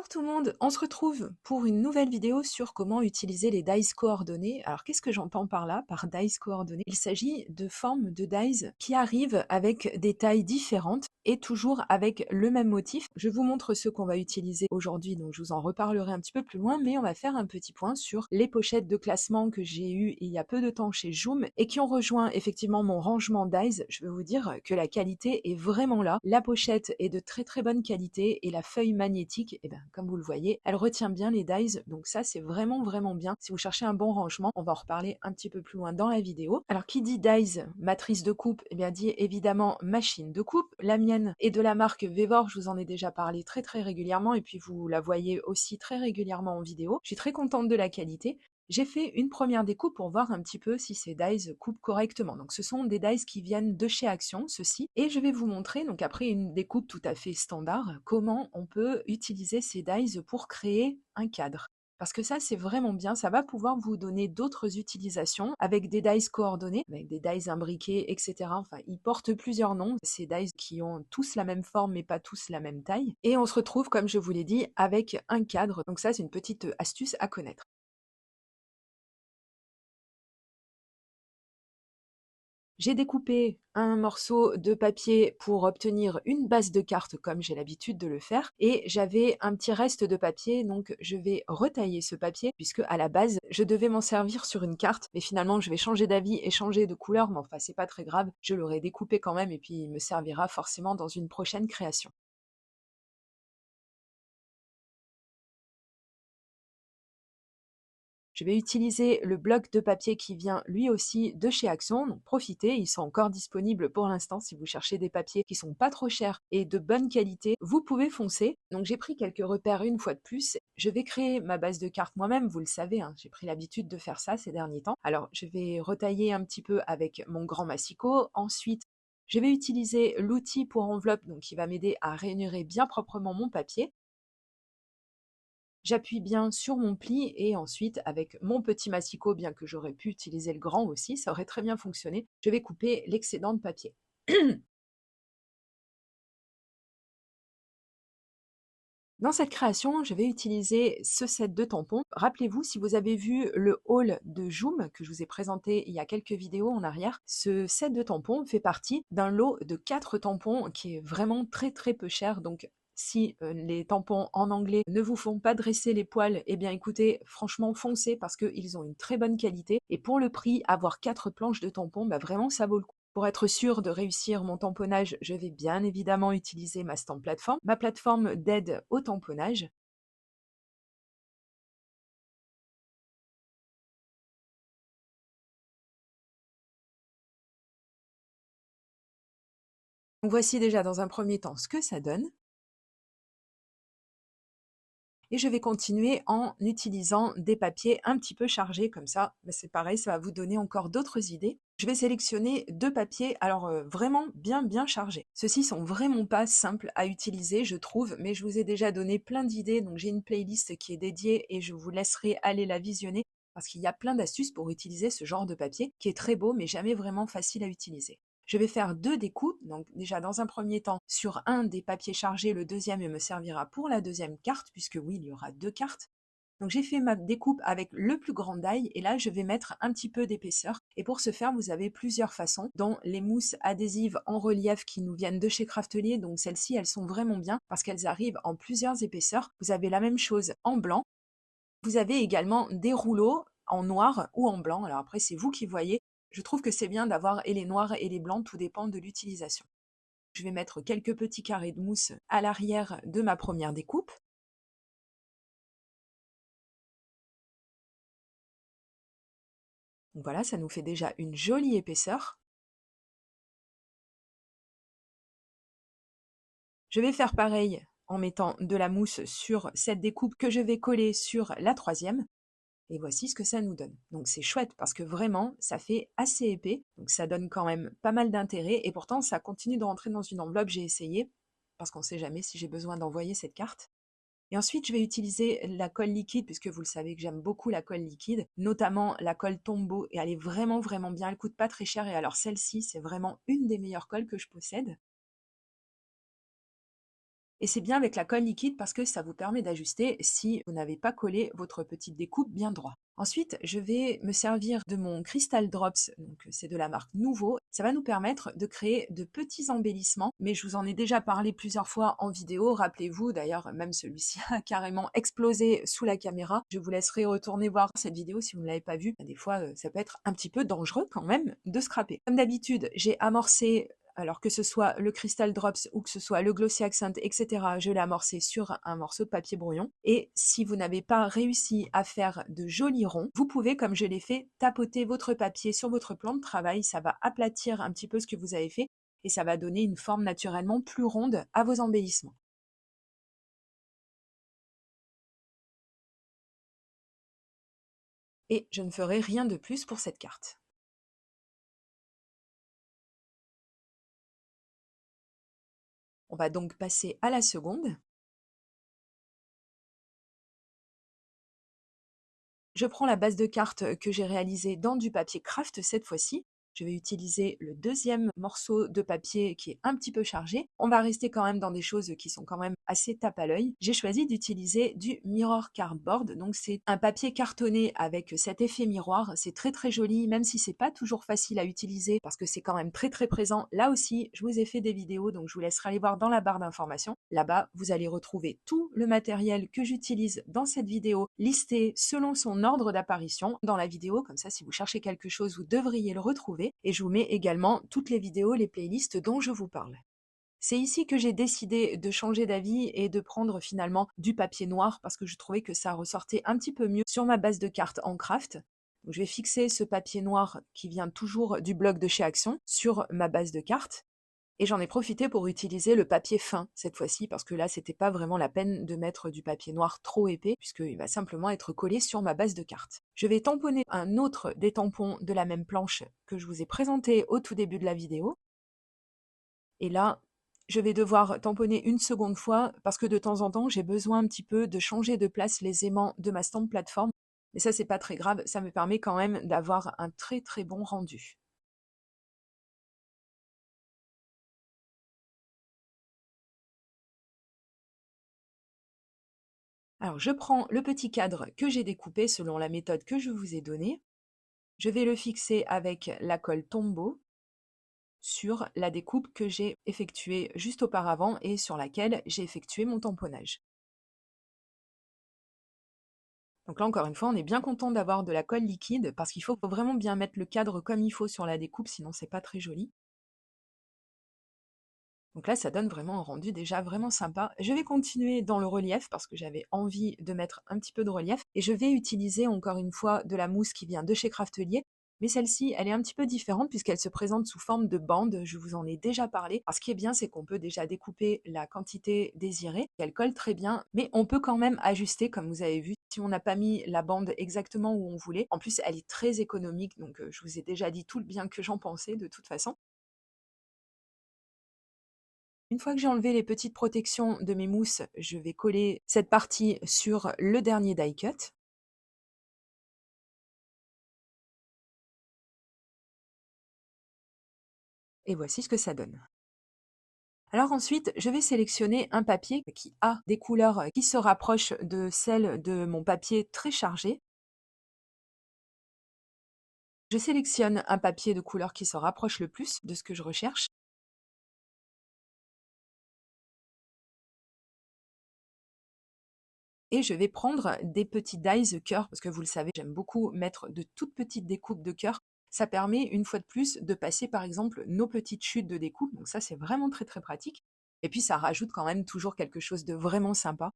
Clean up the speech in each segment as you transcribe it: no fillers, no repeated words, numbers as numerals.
Bonjour tout le monde, on se retrouve pour une nouvelle vidéo sur comment utiliser les dies coordonnées. Alors qu'est-ce que j'entends par là, par dies coordonnées? Il s'agit de formes de dies qui arrivent avec des tailles différentes et toujours avec le même motif. Je vous montre ce qu'on va utiliser aujourd'hui, donc je vous en reparlerai un petit peu plus loin, mais on va faire un petit point sur les pochettes de classement que j'ai eues il y a peu de temps chez Joom et qui ont rejoint effectivement mon rangement dies. Je veux vous dire que la qualité est vraiment là. La pochette est de très très bonne qualité et la feuille magnétique, eh ben, comme vous le voyez, elle retient bien les dies, donc ça c'est vraiment bien. Si vous cherchez un bon rangement, on va en reparler un petit peu plus loin dans la vidéo. Alors qui dit dies, matrice de coupe, eh bien dit évidemment machine de coupe. La mienne est de la marque Vevor, je vous en ai déjà parlé très régulièrement et puis vous la voyez aussi très régulièrement en vidéo. Je suis très contente de la qualité. J'ai fait une première découpe pour voir un petit peu si ces dies coupent correctement. Donc ce sont des dies qui viennent de chez Action, ceci, et je vais vous montrer, donc après une découpe tout à fait standard, comment on peut utiliser ces dies pour créer un cadre. Parce que ça, c'est vraiment bien, ça va pouvoir vous donner d'autres utilisations avec des dies coordonnées, avec des dies imbriqués, etc. Enfin, ils portent plusieurs noms, ces dies qui ont tous la même forme mais pas tous la même taille. Et on se retrouve, comme je vous l'ai dit, avec un cadre. Donc ça, c'est une petite astuce à connaître. J'ai découpé un morceau de papier pour obtenir une base de carte comme j'ai l'habitude de le faire et j'avais un petit reste de papier, donc je vais retailler ce papier puisque à la base je devais m'en servir sur une carte, mais finalement je vais changer d'avis et changer de couleur, mais enfin c'est pas très grave, je l'aurai découpé quand même et puis il me servira forcément dans une prochaine création. Je vais utiliser le bloc de papier qui vient lui aussi de chez Action, donc profitez, ils sont encore disponibles pour l'instant si vous cherchez des papiers qui sont pas trop chers et de bonne qualité, vous pouvez foncer. Donc j'ai pris quelques repères une fois de plus, je vais créer ma base de cartes moi-même, vous le savez, hein, j'ai pris l'habitude de faire ça ces derniers temps. Alors je vais retailler un petit peu avec mon grand massicot, ensuite je vais utiliser l'outil pour enveloppe donc qui va m'aider à ranurer bien proprement mon papier. J'appuie bien sur mon pli et ensuite, avec mon petit massicot, bien que j'aurais pu utiliser le grand aussi, ça aurait très bien fonctionné, je vais couper l'excédent de papier. Dans cette création, je vais utiliser ce set de tampons. Rappelez-vous, si vous avez vu le haul de Joom que je vous ai présenté il y a quelques vidéos en arrière, ce set de tampons fait partie d'un lot de 4 tampons qui est vraiment très peu cher. Donc si les tampons en anglais ne vous font pas dresser les poils, eh bien écoutez, franchement foncez parce qu'ils ont une très bonne qualité. Et pour le prix, avoir 4 planches de tampons, bah vraiment ça vaut le coup. Pour être sûr de réussir mon tamponnage, je vais bien évidemment utiliser ma Stamp Plateforme, ma plateforme d'aide au tamponnage. Donc voici déjà dans un premier temps ce que ça donne. Et je vais continuer en utilisant des papiers un petit peu chargés comme ça. C'est pareil, ça va vous donner encore d'autres idées. Je vais sélectionner 2 papiers, alors vraiment bien chargés. Ceux-ci sont vraiment pas simples à utiliser, je trouve, mais je vous ai déjà donné plein d'idées, donc j'ai une playlist qui est dédiée et je vous laisserai aller la visionner parce qu'il y a plein d'astuces pour utiliser ce genre de papier qui est très beau mais jamais vraiment facile à utiliser. Je vais faire 2 découpes, donc déjà dans un premier temps sur un des papiers chargés, le deuxième me servira pour la deuxième carte, puisque oui, il y aura 2 cartes. Donc j'ai fait ma découpe avec le plus grand die et là je vais mettre un petit peu d'épaisseur. Et pour ce faire, vous avez plusieurs façons, dont les mousses adhésives en relief qui nous viennent de chez Craftelier. Donc celles-ci, elles sont vraiment bien parce qu'elles arrivent en plusieurs épaisseurs. Vous avez la même chose en blanc. Vous avez également des rouleaux en noir ou en blanc. Alors après, c'est vous qui voyez. Je trouve que c'est bien d'avoir et les noirs et les blancs, tout dépend de l'utilisation. Je vais mettre quelques petits carrés de mousse à l'arrière de ma première découpe. Donc voilà, ça nous fait déjà une jolie épaisseur. Je vais faire pareil en mettant de la mousse sur cette découpe que je vais coller sur la troisième. Et voici ce que ça nous donne. Donc c'est chouette parce que vraiment, ça fait assez épais. Donc ça donne quand même pas mal d'intérêt. Et pourtant, ça continue de rentrer dans une enveloppe. J'ai essayé parce qu'on ne sait jamais si j'ai besoin d'envoyer cette carte. Et ensuite, je vais utiliser la colle liquide, puisque vous le savez que j'aime beaucoup la colle liquide, notamment la colle Tombow, et elle est vraiment bien, elle coûte pas très cher, et alors celle-ci, c'est vraiment une des meilleures colles que je possède. Et c'est bien avec la colle liquide parce que ça vous permet d'ajuster si vous n'avez pas collé votre petite découpe bien droit. Ensuite, je vais me servir de mon Crystal Drops, donc c'est de la marque Nouveau. Ça va nous permettre de créer de petits embellissements, mais je vous en ai déjà parlé plusieurs fois en vidéo. Rappelez-vous, d'ailleurs, même celui-ci a carrément explosé sous la caméra. Je vous laisserai retourner voir cette vidéo si vous ne l'avez pas vue. Des fois, ça peut être un petit peu dangereux quand même de scraper. Comme d'habitude, j'ai amorcé, alors que ce soit le Crystal Drops ou que ce soit le Glossy Accent, etc., je l'ai amorcé sur un morceau de papier brouillon. Et si vous n'avez pas réussi à faire de jolis ronds, vous pouvez, comme je l'ai fait, tapoter votre papier sur votre plan de travail. Ça va aplatir un petit peu ce que vous avez fait et ça va donner une forme naturellement plus ronde à vos embellissements. Et je ne ferai rien de plus pour cette carte. On va donc passer à la seconde. Je prends la base de carte que j'ai réalisée dans du papier craft cette fois-ci. Je vais utiliser le deuxième morceau de papier qui est un petit peu chargé. On va rester quand même dans des choses qui sont quand même assez tape à l'œil. J'ai choisi d'utiliser du Mirror Cardboard. Donc c'est un papier cartonné avec cet effet miroir. C'est très très joli, même si c'est pas toujours facile à utiliser parce que c'est quand même très très présent. Là aussi, je vous ai fait des vidéos, donc je vous laisserai aller voir dans la barre d'informations. Là-bas, vous allez retrouver tout le matériel que j'utilise dans cette vidéo listé selon son ordre d'apparition dans la vidéo. Comme ça, si vous cherchez quelque chose, vous devriez le retrouver. Et je vous mets également toutes les vidéos, les playlists dont je vous parle. C'est ici que j'ai décidé de changer d'avis et de prendre finalement du papier noir parce que je trouvais que ça ressortait un petit peu mieux sur ma base de cartes en craft. Donc, je vais fixer ce papier noir qui vient toujours du blog de chez Action sur ma base de cartes. Et j'en ai profité pour utiliser le papier fin cette fois-ci parce que là, c'était pas vraiment la peine de mettre du papier noir trop épais puisqu'il va simplement être collé sur ma base de cartes. Je vais tamponner un autre des tampons de la même planche que je vous ai présenté au tout début de la vidéo. Et là, je vais devoir tamponner une seconde fois parce que de temps en temps, j'ai besoin un petit peu de changer de place les aimants de ma stamp plateforme. Mais ça, c'est pas très grave, ça me permet quand même d'avoir un très très bon rendu. Alors, je prends le petit cadre que j'ai découpé selon la méthode que je vous ai donnée. Je vais le fixer avec la colle Tombow sur la découpe que j'ai effectuée juste auparavant et sur laquelle j'ai effectué mon tamponnage. Donc là, encore une fois, on est bien content d'avoir de la colle liquide parce qu'il faut vraiment bien mettre le cadre comme il faut sur la découpe, sinon c'est pas très joli. Donc là, ça donne vraiment un rendu déjà vraiment sympa. Je vais continuer dans le relief parce que j'avais envie de mettre un petit peu de relief. Et je vais utiliser encore une fois de la mousse qui vient de chez Craftelier. Mais celle-ci, elle est un petit peu différente puisqu'elle se présente sous forme de bande. Je vous en ai déjà parlé. Alors, ce qui est bien, c'est qu'on peut déjà découper la quantité désirée. Elle colle très bien, mais on peut quand même ajuster, comme vous avez vu, si on n'a pas mis la bande exactement où on voulait. En plus, elle est très économique, donc je vous ai déjà dit tout le bien que j'en pensais de toute façon. Une fois que j'ai enlevé les petites protections de mes mousses, je vais coller cette partie sur le dernier die cut. Et voici ce que ça donne. Alors ensuite, je vais sélectionner un papier qui a des couleurs qui se rapprochent de celles de mon papier très chargé. Je sélectionne un papier de couleur qui se rapproche le plus de ce que je recherche. Et je vais prendre des petits dies cœur, parce que vous le savez, j'aime beaucoup mettre de toutes petites découpes de cœur. Ça permet, une fois de plus, de passer par exemple nos petites chutes de découpe. Donc ça, c'est vraiment très très pratique. Et puis ça rajoute quand même toujours quelque chose de vraiment sympa.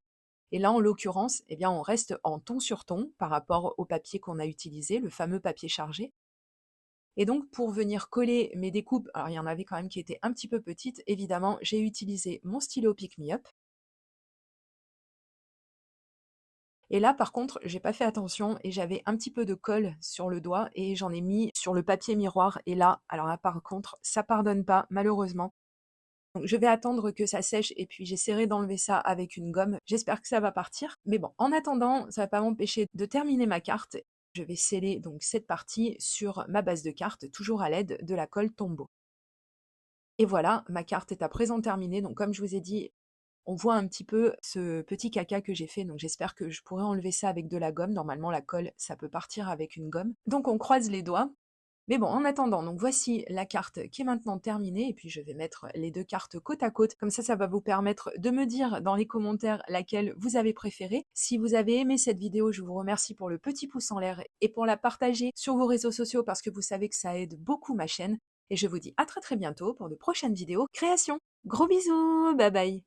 Et là, en l'occurrence, eh bien, on reste en ton sur ton par rapport au papier qu'on a utilisé, le fameux papier chargé. Et donc, pour venir coller mes découpes, alors il y en avait quand même qui étaient un petit peu petites, évidemment, j'ai utilisé mon stylo Pick Me Up. Et là, par contre, j'ai pas fait attention et j'avais un petit peu de colle sur le doigt et j'en ai mis sur le papier miroir. Et là, alors là, par contre, ça pardonne pas, malheureusement. Donc, je vais attendre que ça sèche et puis j'essaierai d'enlever ça avec une gomme. J'espère que ça va partir. Mais bon, en attendant, ça va pas m'empêcher de terminer ma carte. Je vais sceller donc cette partie sur ma base de carte, toujours à l'aide de la colle Tombow. Et voilà, ma carte est à présent terminée. Donc, comme je vous ai dit, on voit un petit peu ce petit caca que j'ai fait, donc j'espère que je pourrai enlever ça avec de la gomme. Normalement, la colle, ça peut partir avec une gomme. Donc on croise les doigts. Mais bon, en attendant, donc voici la carte qui est maintenant terminée, et puis je vais mettre les 2 cartes côte à côte, comme ça va vous permettre de me dire dans les commentaires laquelle vous avez préférée. Si vous avez aimé cette vidéo, je vous remercie pour le petit pouce en l'air et pour la partager sur vos réseaux sociaux parce que vous savez que ça aide beaucoup ma chaîne. Et je vous dis à très bientôt pour de prochaines vidéos création. Gros bisous, bye bye!